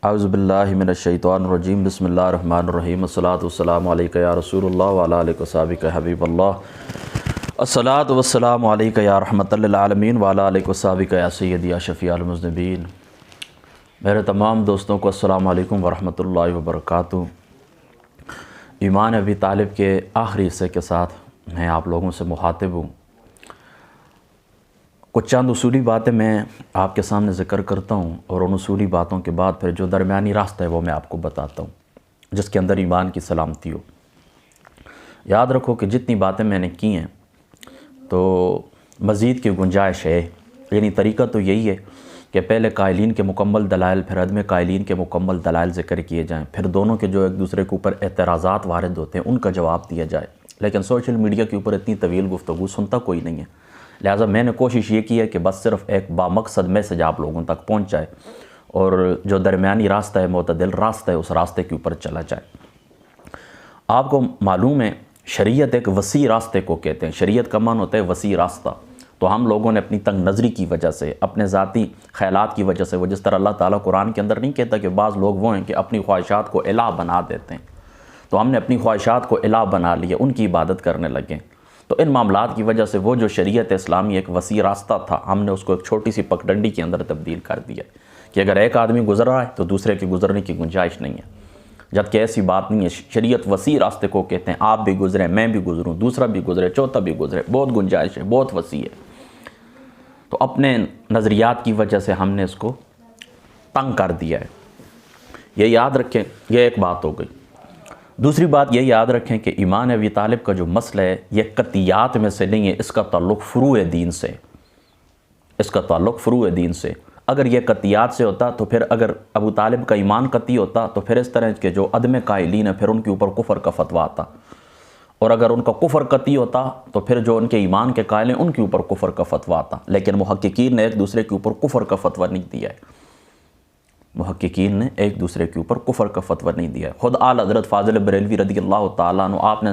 اعوذ باللہ من الشیطان الرجیم بسم اللہ الرحمن الرحیم الصلاۃ والسلام علیکہ یا رسول اللہ وعلی آلہ وصحبہ حبیب اللہ الصلاۃ والسلام علیکہ یا رحمۃ للعالمین وعلی آلہ وصحبہ یا سیدی یا شفیع المذنبین۔ میرے تمام دوستوں کو السلام علیکم ورحمۃ اللہ وبرکاتہ۔ ایمان ابی طالب کے آخری حصے کے ساتھ میں آپ لوگوں سے مخاطب ہوں۔ کچھ چند اصولی باتیں میں آپ کے سامنے ذکر کرتا ہوں اور ان اصولی باتوں کے بعد پھر جو درمیانی راستہ ہے وہ میں آپ کو بتاتا ہوں جس کے اندر ایمان کی سلامتی ہو۔ یاد رکھو کہ جتنی باتیں میں نے کی ہیں تو مزید کی گنجائش ہے، یعنی طریقہ تو یہی ہے کہ پہلے قائلین کے مکمل دلائل پھر عدم قائلین کے مکمل دلائل ذکر کیے جائیں، پھر دونوں کے جو ایک دوسرے کے اوپر اعتراضات وارد ہوتے ہیں ان کا جواب دیا جائے۔ لیکن سوشل میڈیا کے اوپر اتنی طویل گفتگو سنتا کوئی نہیں ہے، لہٰذا میں نے کوشش یہ کی ہے کہ بس صرف ایک بامقصد میسج آپ لوگوں تک پہنچ جائے اور جو درمیانی راستہ ہے، معتدل راستہ ہے، اس راستے کے اوپر چلا جائے۔ آپ کو معلوم ہے شریعت ایک وسیع راستے کو کہتے ہیں، شریعت کا معنی ہوتا ہے وسیع راستہ۔ تو ہم لوگوں نے اپنی تنگ نظری کی وجہ سے، اپنے ذاتی خیالات کی وجہ سے، وہ جس طرح اللہ تعالیٰ قرآن کے اندر نہیں کہتا کہ بعض لوگ وہ ہیں کہ اپنی خواہشات کو الہ بنا دیتے ہیں، تو ہم نے اپنی خواہشات کو الہ بنا لیا، ان کی عبادت کرنے لگے۔ تو ان معاملات کی وجہ سے وہ جو شریعت اسلامی ایک وسیع راستہ تھا، ہم نے اس کو ایک چھوٹی سی پگڈنڈی کے اندر تبدیل کر دیا کہ اگر ایک آدمی گزر رہا ہے تو دوسرے کے گزرنے کی گنجائش نہیں ہے، جبکہ ایسی بات نہیں ہے۔ شریعت وسیع راستے کو کہتے ہیں، آپ بھی گزریں، میں بھی گزروں، دوسرا بھی گزرے، چوتھا بھی گزرے، بہت گنجائش ہے، بہت وسیع ہے۔ تو اپنے نظریات کی وجہ سے ہم نے اس کو تنگ کر دیا ہے، یہ یاد رکھیں، یہ ایک بات ہو گئی۔ دوسری بات یہ یاد رکھیں کہ ایمان ابی طالب کا جو مسئلہ ہے یہ قطعیات میں سے نہیں ہے، اس کا تعلق فروع دین سے، اس کا تعلق فروع دین سے۔ اگر یہ قطعیات سے ہوتا تو پھر اگر ابو طالب کا ایمان قطعی ہوتا تو پھر اس طرح کے جو عدم قائلین ہیں پھر ان کے اوپر کفر کا فتویٰ آتا، اور اگر ان کا کفر قطعی ہوتا تو پھر جو ان کے ایمان کے قائل ہیں ان کے اوپر کفر کا فتویٰ آتا۔ لیکن محققین نے ایک دوسرے کے اوپر کفر کا فتویٰ نہیں دیا ہے، محققین نے ایک دوسرے کے اوپر کفر کا فتویٰ نہیں دیا ہے۔ خود اعلیٰ حضرت فاضل بریلوی رضی اللہ تعالیٰ عنہ آپ نے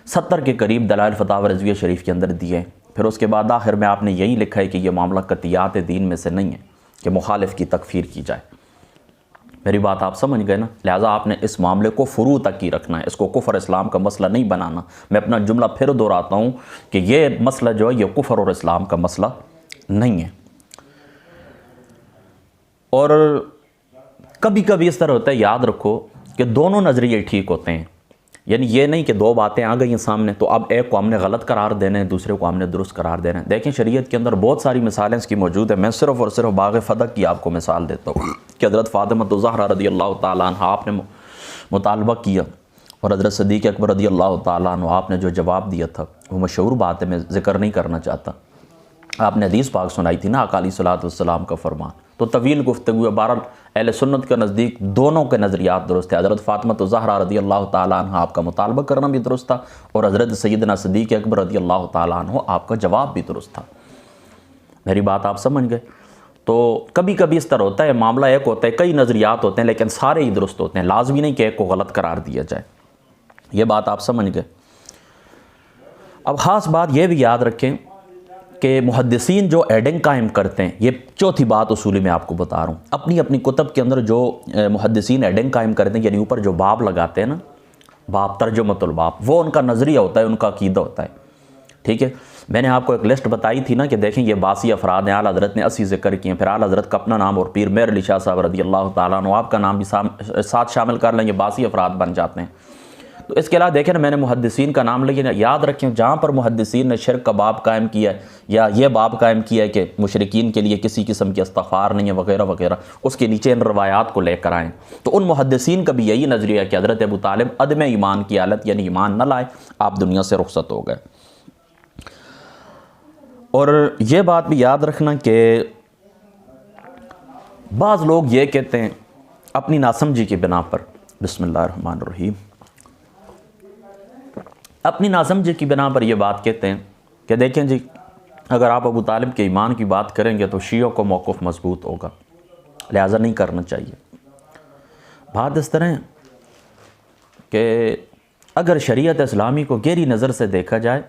70 کے قریب دلائل فتاوی رضویہ شریف کے اندر دیے ہیں، پھر اس کے بعد آخر میں آپ نے یہی لکھا ہے کہ یہ معاملہ قطعیات دین میں سے نہیں ہے کہ مخالف کی تکفیر کی جائے۔ میری بات آپ سمجھ گئے نا؟ لہٰذا آپ نے اس معاملے کو فروع تک ہی رکھنا ہے، اس کو کفر اسلام کا مسئلہ نہیں بنانا۔ میں اپنا جملہ پھر دہراتا ہوں کہ یہ مسئلہ جو ہے یہ کفر اور اسلام کا مسئلہ نہیں ہے۔ اور کبھی کبھی اس طرح ہوتا ہے، یاد رکھو کہ دونوں نظریے ٹھیک ہوتے ہیں، یعنی یہ نہیں کہ دو باتیں آ گئی ہیں سامنے تو اب ایک کو ہم نے غلط قرار دینا ہے، دوسرے کو ہم نے درست قرار دینا ہے۔ دیکھیں شریعت کے اندر بہت ساری مثالیں اس کی موجود ہیں، میں صرف اور صرف باغ فدق کی آپ کو مثال دیتا ہوں کہ حضرت فاطمہ الزہرا رضی اللہ تعالیٰ عنہ آپ نے مطالبہ کیا اور حضرت صدیق اکبر رضی اللہ تعالیٰ عنہ آپ نے جو جواب دیا تھا وہ مشہور بات ہے، میں ذکر نہیں کرنا چاہتا۔ آپ نے حدیث پاک سنائی تھی نا، آقا علیہ الصلوۃ والسلام کا فرمان، تو طویل گفتگو ہے۔ بہرحال اہل سنت کے نزدیک دونوں کے نظریات درست ہے، حضرت فاطمہ الزہرا رضی اللہ تعالیٰ عنہ آپ کا مطالبہ کرنا بھی درست تھا اور حضرت سیدنا صدیق اکبر رضی اللہ تعالیٰ عنہ آپ کا جواب بھی درست تھا۔ میری بات آپ سمجھ گئے؟ تو کبھی کبھی اس طرح ہوتا ہے، معاملہ ایک ہوتا ہے، کئی نظریات ہوتے ہیں لیکن سارے ہی درست ہوتے ہیں، لازمی نہیں کہ ایک کو غلط قرار دیا جائے۔ یہ بات آپ سمجھ گئے؟ اب خاص بات یہ بھی یاد رکھیں کہ محدثین جو ایڈنگ قائم کرتے ہیں، یہ چوتھی بات اصولی میں آپ کو بتا رہا ہوں، اپنی اپنی کتب کے اندر جو محدثین ایڈنگ قائم کرتے ہیں، یعنی اوپر جو باب لگاتے ہیں نا، باب ترجمۃ الباب، وہ ان کا نظریہ ہوتا ہے، ان کا عقیدہ ہوتا ہے، ٹھیک ہے۔ میں نے آپ کو ایک لسٹ بتائی تھی نا کہ دیکھیں یہ 82 افراد ہیں، اعلیٰ حضرت نے 80 ذکر کیے ہیں، پھر اعلیٰ حضرت کا اپنا نام اور پیر مہر علی شاہ صاحب رضی اللہ تعالیٰ عنہ آپ کا نام بھی ساتھ شامل کر لیں، یہ 82 افراد بن جاتے ہیں۔ تو اس کے علاوہ دیکھیں نا، میں نے محدثین کا نام لیا، یاد رکھیں جہاں پر محدثین نے شرک کا باب قائم کیا ہے یا یہ باب قائم کیا ہے کہ مشرکین کے لیے کسی قسم کی استغفار نہیں ہے وغیرہ وغیرہ، اس کے نیچے ان روایات کو لے کر آئیں، تو ان محدثین کا بھی یہی نظریہ ہے کہ حضرت ابو طالب عدم ایمان کی حالت یعنی ایمان نہ لائے، آپ دنیا سے رخصت ہو گئے۔ اور یہ بات بھی یاد رکھنا کہ بعض لوگ یہ کہتے ہیں اپنی ناسمجھی کی بنا پر، بسم اللہ الرحمن الرحیم، اپنی ناسمجھی کی بنا پر یہ بات کہتے ہیں کہ دیکھیں جی اگر آپ ابو طالب کے ایمان کی بات کریں گے تو شیعوں کو موقف مضبوط ہوگا، لہٰذا نہیں کرنا چاہیے۔ بات اس طرح ہے کہ اگر شریعت اسلامی کو گہری نظر سے دیکھا جائے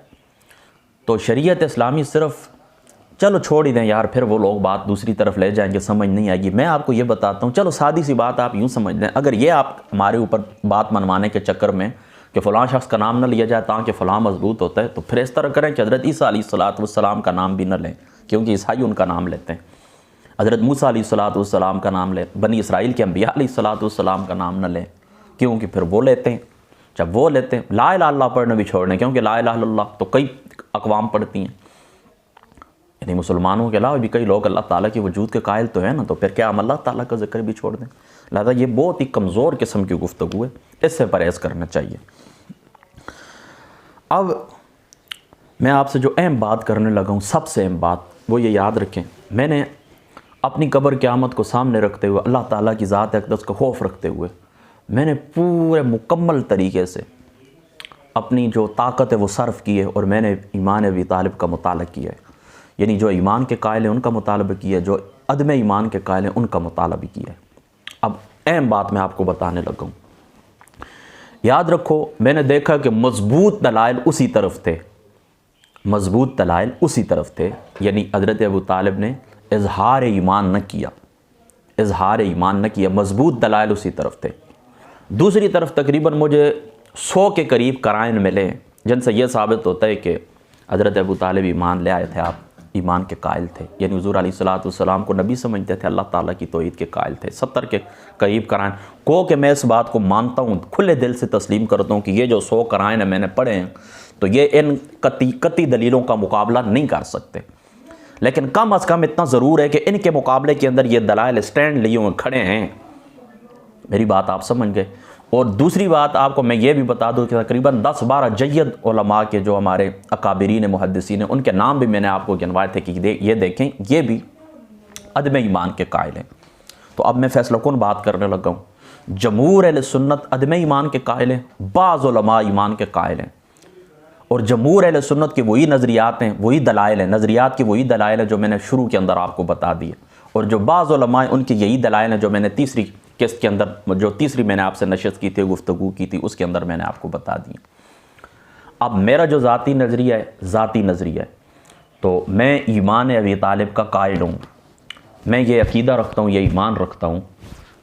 تو شریعت اسلامی صرف چلو چھوڑ ہی دیں یار، پھر وہ لوگ بات دوسری طرف لے جائیں گے، سمجھ نہیں آئے گی۔ میں آپ کو یہ بتاتا ہوں، چلو سادی سی بات آپ یوں سمجھ لیں، اگر یہ آپ ہمارے اوپر بات منوانے کے چکر میں کہ فلاں شخص کا نام نہ لیا جائے تاکہ فلاں مضبوط ہوتا ہے، تو پھر اس طرح کریں کہ حضرت عیسیٰ علیہ السلام کا نام بھی نہ لیں، کیونکہ عیسائی ان کا نام لیتے ہیں۔ حضرت موسیٰ علیہ السلام کا نام لیں، بنی اسرائیل کے انبیاء علیہ السلام کا نام نہ لیں، کیونکہ پھر وہ لیتے ہیں۔ جب وہ لیتے ہیں، لا الہ الا اللہ پڑھنا بھی چھوڑ دیں، کیونکہ لا الہ الا اللہ تو کئی اقوام پڑھتی ہیں، یعنی مسلمانوں کے علاوہ بھی کئی لوگ اللہ تعالیٰ کے وجود کے قائل تو ہیں نا، تو پھر کیا ہم اللہ تعالیٰ کا ذکر بھی چھوڑ دیں؟ لہذا یہ بہت ہی کمزور قسم کی گفتگو ہے، اس سے پرہیز کرنا چاہیے۔ اب میں آپ سے جو اہم بات کرنے لگا ہوں، سب سے اہم بات وہ یہ یاد رکھیں، میں نے اپنی قبر قیامت کو سامنے رکھتے ہوئے، اللہ تعالیٰ کی ذات اقدس کا خوف رکھتے ہوئے، میں نے پورے مکمل طریقے سے اپنی جو طاقت ہے وہ صرف کی ہے، اور میں نے ایمان ابی طالب کا مطالعہ کیا ہے، یعنی جو ایمان کے قائل ہیں ان کا مطالبہ کیا ہے، جو عدم ایمان کے قائل ہیں ان کا مطالعہ بھی کیا ہے۔ اب اہم بات میں آپ کو بتانے لگا ہوں، یاد رکھو، میں نے دیکھا کہ مضبوط دلائل اسی طرف تھے، مضبوط دلائل اسی طرف تھے، یعنی حضرت ابو طالب نے اظہار ایمان نہ کیا، اظہار ایمان نہ کیا، مضبوط دلائل اسی طرف تھے۔ دوسری طرف تقریباً مجھے 100 کے قریب قرائن ملے جن سے یہ ثابت ہوتا ہے کہ حضرت ابو طالب ایمان لے آئے تھے، آپ ایمان کے قائل تھے، یعنی حضور علیہ السلام کو نبی سمجھتے تھے، اللہ تعالیٰ کی توحید کے قائل تھے۔ 70 کے قریب قرائن کو کہ میں اس بات کو مانتا ہوں، کھلے دل سے تسلیم کرتا ہوں کہ یہ جو 100 قرائن ہیں میں نے پڑھے ہیں، تو یہ ان قطعی دلیلوں کا مقابلہ نہیں کر سکتے، لیکن کم از کم اتنا ضرور ہے کہ ان کے مقابلے کے اندر یہ دلائل اسٹینڈ لیے ہوئے کھڑے ہیں۔ میری بات آپ سمجھ گئے؟ اور دوسری بات آپ کو میں یہ بھی بتا دوں کہ تقریباً 10-12 جید علماء کے جو ہمارے اکابرین محدثین ہیں، ان کے نام بھی میں نے آپ کو گنوائے تھے کہ یہ دیکھیں یہ بھی عدم ایمان کے قائل ہیں۔ تو اب میں فیصلہ کن بات کرنے لگا ہوں، جمہور اہل سنت عدم ایمان کے قائل ہیں، بعض علماء ایمان کے قائل ہیں، اور جمہور اہل سنت کے وہی نظریات ہیں، وہی دلائل ہیں، نظریات کی وہی دلائل ہیں جو میں نے شروع کے اندر آپ کو بتا دیے، اور جو بعض علماء ہیں ان کی یہی دلائل ہیں جو میں نے تیسری قسط کے اندر، جو تیسری میں نے آپ سے نشست کی تھی، گفتگو کی تھی، اس کے اندر میں نے آپ کو بتا دی۔ اب میرا جو ذاتی نظریہ ہے تو میں ایمان ابی طالب کا قائل ہوں، میں یہ عقیدہ رکھتا ہوں، یہ ایمان رکھتا ہوں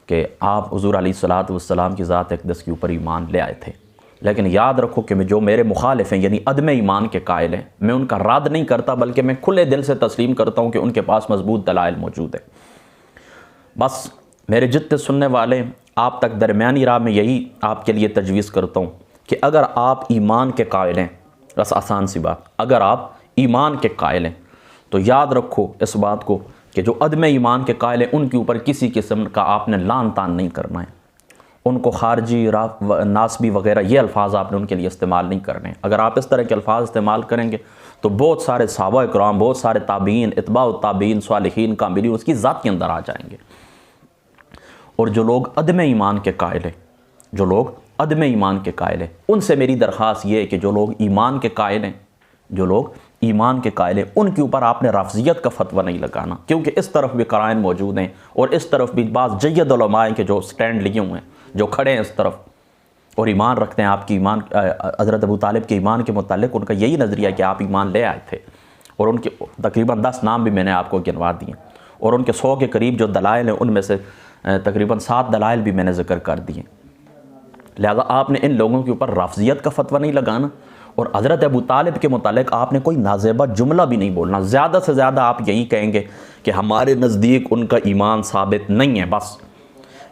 کہ آپ حضور علیہ السلام کی ذات اقدس کے اوپر ایمان لے آئے تھے، لیکن یاد رکھو کہ جو میرے مخالف ہیں یعنی عدم ایمان کے قائل ہیں، میں ان کا رد نہیں کرتا، بلکہ میں کھلے دل سے تسلیم کرتا ہوں کہ ان کے پاس مضبوط دلائل موجود ہے۔ بس میرے جتنے سننے والے آپ تک درمیانی راہ میں یہی آپ کے لیے تجویز کرتا ہوں کہ اگر آپ ایمان کے قائل ہیں، بس آسان سی بات، اگر آپ ایمان کے قائل ہیں تو یاد رکھو اس بات کو کہ جو عدم ایمان کے قائل ہیں ان کے اوپر کسی قسم کا آپ نے لان تان نہیں کرنا ہے، ان کو خارجی ناسبی وغیرہ یہ الفاظ آپ نے ان کے لیے استعمال نہیں کرنے ہیں۔ اگر آپ اس طرح کے الفاظ استعمال کریں گے تو بہت سارے صحابہ کرام، بہت سارے تابعین، اتباع التابعین، صالحین، کاملین اس کی ذات کے اندر آ جائیں گے۔ اور جو لوگ عدم ایمان کے قائل ہیں، جو لوگ عدم ایمان کے قائل ہیں، ان سے میری درخواست یہ ہے کہ جو لوگ ایمان کے قائل ہیں، جو لوگ ایمان کے قائل ہیں، ان کے اوپر آپ نے رافضیت کا فتویٰ نہیں لگانا، کیونکہ اس طرف بھی قرائن موجود ہیں اور اس طرف بھی بعض جید علماء ہیں کہ جو سٹینڈ لیے ہوئے ہیں، جو کھڑے ہیں اس طرف اور ایمان رکھتے ہیں آپ کی ایمان، حضرت ابو طالب کے ایمان کے متعلق ان کا یہی نظریہ ہے کہ آپ ایمان لے آئے تھے، اور ان کے تقریباً 10 نام بھی میں نے آپ کو گنوا دیے، اور ان کے 100 کے قریب جو دلائل ہیں ان میں سے تقریباً 7 دلائل بھی میں نے ذکر کر دیے۔ لہذا آپ نے ان لوگوں کے اوپر رافضیت کا فتویٰ نہیں لگانا، اور حضرت ابو طالب کے متعلق آپ نے کوئی نازیبہ جملہ بھی نہیں بولنا۔ زیادہ سے زیادہ آپ یہی کہیں گے کہ ہمارے نزدیک ان کا ایمان ثابت نہیں ہے، بس،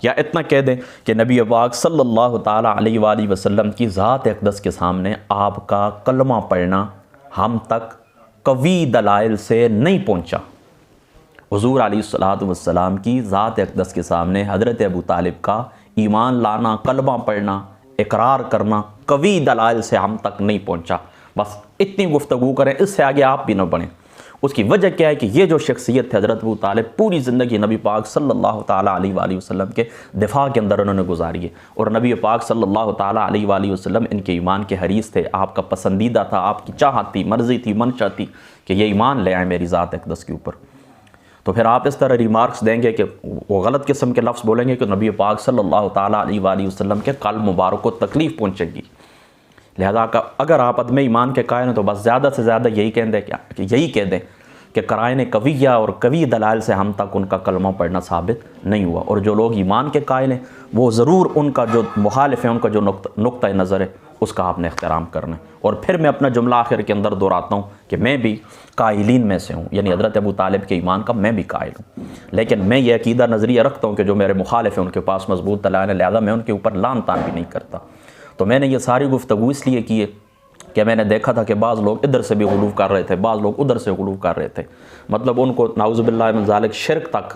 یا اتنا کہہ دیں کہ نبی پاک صلی اللہ تعالیٰ علیہ وآلہ وسلم کی ذات اقدس کے سامنے آپ کا کلمہ پڑھنا ہم تک قوی دلائل سے نہیں پہنچا۔ حضور علیہ السلام کی ذات اقدس کے سامنے حضرت ابو طالب کا ایمان لانا، کلمہ پڑھنا، اقرار کرنا قوی دلائل سے ہم تک نہیں پہنچا۔ بس اتنی گفتگو کریں، اس سے آگے آپ بھی نہ بڑھیں۔ اس کی وجہ کیا ہے کہ یہ جو شخصیت ہے حضرت ابو طالب، پوری زندگی نبی پاک صلی اللہ تعالیٰ علیہ وآلہ وسلم کے دفاع کے اندر انہوں نے گزاری ہے، اور نبی پاک صلی اللہ تعالیٰ علیہ وآلہ وسلم ان کے ایمان کے حریص تھے، آپ کا پسندیدہ تھا، آپ کی چاہت تھی، مرضی تھی، منشا تھی کہ یہ ایمان لے آئیں میری ذات اقدس کے اوپر۔ تو پھر آپ اس طرح ریمارکس دیں گے کہ وہ غلط قسم کے لفظ بولیں گے کہ نبی پاک صلی اللہ تعالیٰ علیہ وآلہ وسلم کے قلب مبارک کو تکلیف پہنچے گی۔ لہذا اگر آپ عدم ایمان کے قائل ہیں تو بس زیادہ سے زیادہ یہی کہہ دیں کہ قرائن قویہ اور قوی دلائل سے ہم تک ان کا کلمہ پڑھنا ثابت نہیں ہوا، اور جو لوگ ایمان کے قائل ہیں وہ ضرور ان کا جو مخالف ہیں ان کا جو نقطہ نظر ہے اس کا آپ نے احترام کرنا ہے۔ اور پھر میں اپنا جملہ آخر کے اندر دہراتا ہوں کہ میں بھی قائلین میں سے ہوں، یعنی حضرت ابو طالب کے ایمان کا میں بھی قائل ہوں، لیکن میں یہ عقیدہ نظریہ رکھتا ہوں کہ جو میرے مخالف ہیں ان کے پاس مضبوط دلائل ہیں، لہذا میں ان کے اوپر لعن طعن بھی نہیں کرتا۔ تو میں نے یہ ساری گفتگو اس لیے کی ہے کہ میں نے دیکھا تھا کہ بعض لوگ ادھر سے بھی غلو کر رہے تھے، بعض لوگ ادھر سے غلو کر رہے تھے، مطلب ان کو نعوذ باللہ من ذالک شرک تک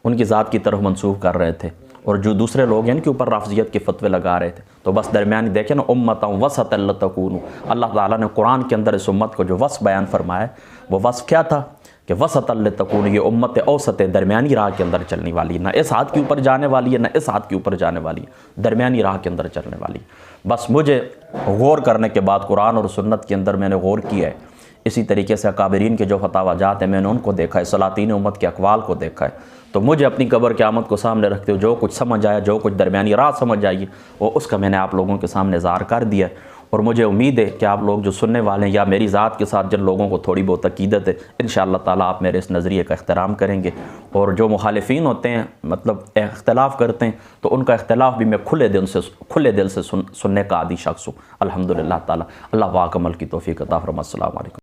ان کی ذات کی طرف منسوب کر رہے تھے، اور جو دوسرے لوگ ہیں ان کے اوپر رافضیت کے فتوے لگا رہے تھے۔ تو بس درمیانی دیکھیں نا، امتا وسط لتکونوا، اللہ تعالیٰ نے قرآن کے اندر اس امت کو جو وصف بیان فرمایا وہ وصف کیا تھا کہ وسط لتکونوا، یہ امت اوسط درمیانی راہ کے اندر چلنے والی ہے، نہ اس ہاتھ کے اوپر جانے والی ہے نہ اس ہاتھ کے اوپر جانے والی ہے، درمیانی راہ کے اندر چلنے والی ہے۔ بس مجھے غور کرنے کے بعد قرآن اور سنت کے اندر میں نے غور کیا ہے، اسی طریقے سے اکابرین کے جو فتاوی جات ہیں میں نے ان کو دیکھا ہے، سلاطین امت کے اقوال کو دیکھا ہے، تو مجھے اپنی قبر قیامت کو سامنے رکھتے ہوئے جو کچھ سمجھ آیا، جو کچھ درمیانی راہ سمجھ آئی وہ اس کا میں نے آپ لوگوں کے سامنے اظہار کر دیا ہے۔ اور مجھے امید ہے کہ آپ لوگ جو سننے والے ہیں یا میری ذات کے ساتھ جن لوگوں کو تھوڑی بہت عقیدت ہے، انشاءاللہ تعالیٰ آپ میرے اس نظریے کا احترام کریں گے، اور جو مخالفین ہوتے ہیں مطلب اختلاف کرتے ہیں تو ان کا اختلاف بھی میں کھلے دل سے سننے کا عادی شخص ہوں الحمدللہ تعالیٰ۔ اللہ پاک عمل کی توفیق عطا فرمائے۔ السلام علیکم۔